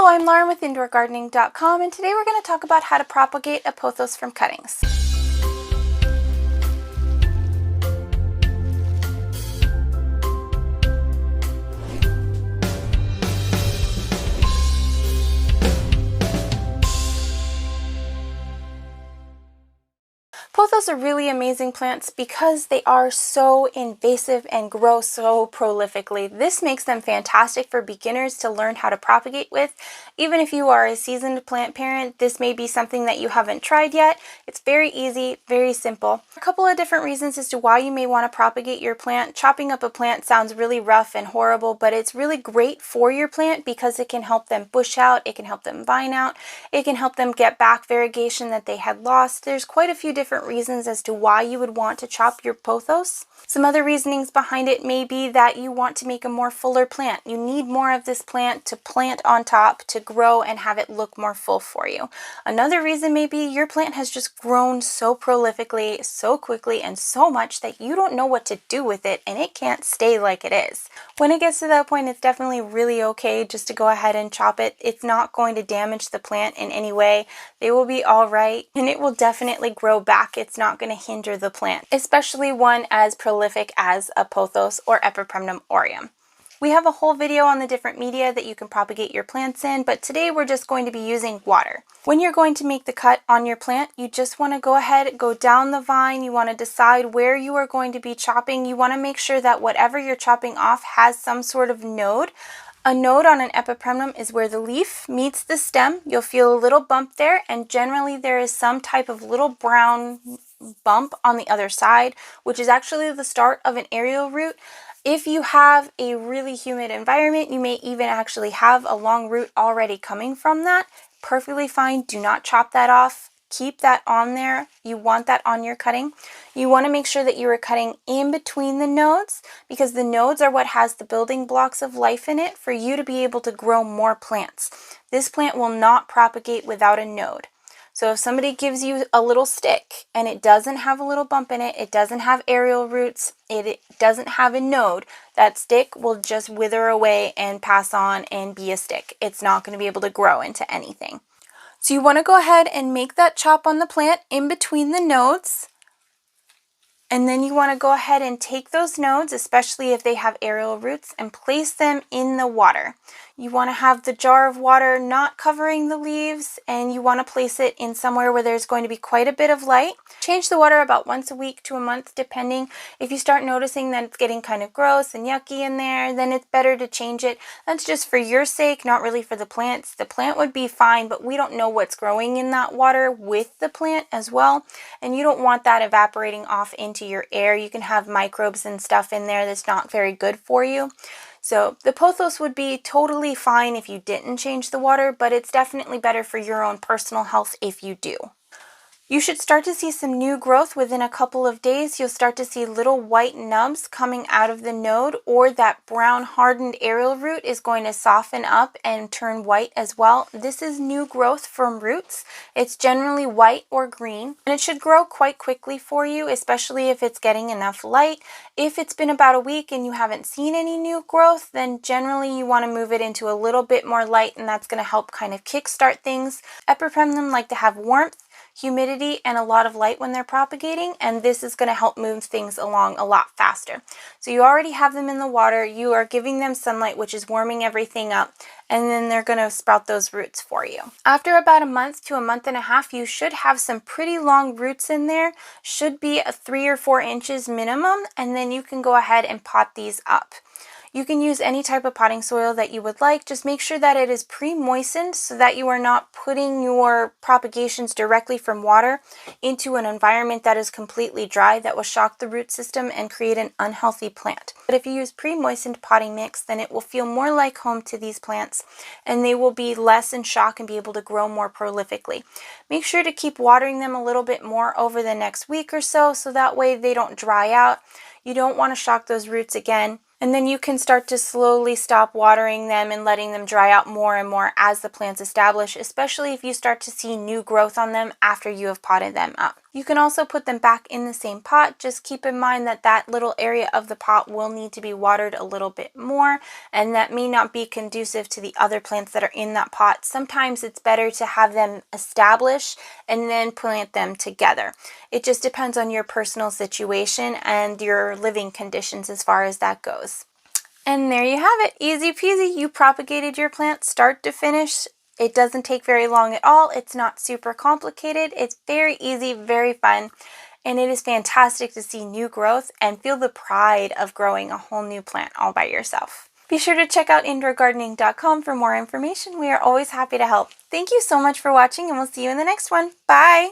Hello, I'm Lauren with IndoorGardening.com, and today we're going to talk about how to propagate a pothos from cuttings. Pothos are really amazing plants because they are so invasive and grow so prolifically. This makes them fantastic for beginners to learn how to propagate with. Even if you are a seasoned plant parent, this may be something that you haven't tried yet. It's very easy, very simple. A couple of different reasons as to why you may want to propagate your plant. Chopping up a plant sounds really rough and horrible, but it's really great for your plant because it can help them bush out, it can help them vine out, it can help them get back variegation that they had lost. There's quite a few different reasons as to why you would want to chop your pothos. Some other reasonings behind it may be that you want to make a more fuller plant. You need more of this plant to plant on top, to grow and have it look more full for you. Another reason may be your plant has just grown so prolifically, so quickly, and so much that you don't know what to do with it and it can't stay like it is. When it gets to that point, it's definitely really okay just to go ahead and chop it. It's not going to damage the plant in any way. They will be all right and it will definitely grow back. It's not going to hinder the plant, especially one as prolific as a pothos or Epipremnum aureum. We have a whole video on the different media that you can propagate your plants in, but today we're just going to be using water. When you're going to make the cut on your plant, you just want to go ahead, go down the vine. You want to decide where you are going to be chopping. You want to make sure that whatever you're chopping off has some sort of node. A node on an Epipremnum is where the leaf meets the stem. You'll feel a little bump there, and generally there is some type of little brown bump on the other side, which is actually the start of an aerial root. If you have a really humid environment, you may even actually have a long root already coming from that. Perfectly fine. Do not chop that off. Keep that on there. You want that on your cutting. You want to make sure that you are cutting in between the nodes because the nodes are what has the building blocks of life in it for you to be able to grow more plants. This plant will not propagate without a node. So if somebody gives you a little stick and it doesn't have a little bump in it, it doesn't have aerial roots, it doesn't have a node, that stick will just wither away and pass on and be a stick. It's not going to be able to grow into anything. So you want to go ahead and make that chop on the plant in between the nodes. And then you want to go ahead and take those nodes, especially if they have aerial roots, and place them in the water. You want to have the jar of water not covering the leaves, and you want to place it in somewhere where there's going to be quite a bit of light. Change the water about once a week to a month, depending. If you start noticing that it's getting kind of gross and yucky in there, then it's better to change it. That's just for your sake, not really for the plants. The plant would be fine, but we don't know what's growing in that water with the plant as well, and you don't want that evaporating off into your air. You can have microbes and stuff in there that's not very good for you. So the pothos would be totally fine if you didn't change the water, but it's definitely better for your own personal health if you do. You should start to see some new growth within a couple of days. You'll start to see little white nubs coming out of the node, or that brown hardened aerial root is going to soften up and turn white as well. This is new growth from roots. It's generally white or green, and it should grow quite quickly for you, especially if it's getting enough light. If it's been about a week and you haven't seen any new growth, then generally you want to move it into a little bit more light, and that's going to help kind of kickstart things. Epipremnum like to have warmth, humidity, and a lot of light when they're propagating, and this is going to help move things along a lot faster. So you already have them in the water, you are giving them sunlight, which is warming everything up, and then they're going to sprout those roots for you. After about a month to a month and a half, you should have some pretty long roots in there, should be 3 or 4 inches minimum, and then you can go ahead and pot these up. You can use any type of potting soil that you would like. Just make sure that it is pre-moistened so that you are not putting your propagations directly from water into an environment that is completely dry. That will shock the root system and create an unhealthy plant. But if you use pre-moistened potting mix, then it will feel more like home to these plants and they will be less in shock and be able to grow more prolifically. Make sure to keep watering them a little bit more over the next week or so that way they don't dry out. You don't want to shock those roots again. And then you can start to slowly stop watering them and letting them dry out more and more as the plants establish, especially if you start to see new growth on them after you have potted them up. You can also put them back in the same pot. Just keep in mind that that little area of the pot will need to be watered a little bit more, and that may not be conducive to the other plants that are in that pot. Sometimes it's better to have them establish and then plant them together. It just depends on your personal situation and your living conditions as far as that goes. And there you have it. Easy peasy. You propagated your plant start to finish. It doesn't take very long at all. It's not super complicated. It's very easy, very fun, and it is fantastic to see new growth and feel the pride of growing a whole new plant all by yourself. Be sure to check out indoorgardening.com for more information. We are always happy to help. Thank you so much for watching, and we'll see you in the next one. Bye!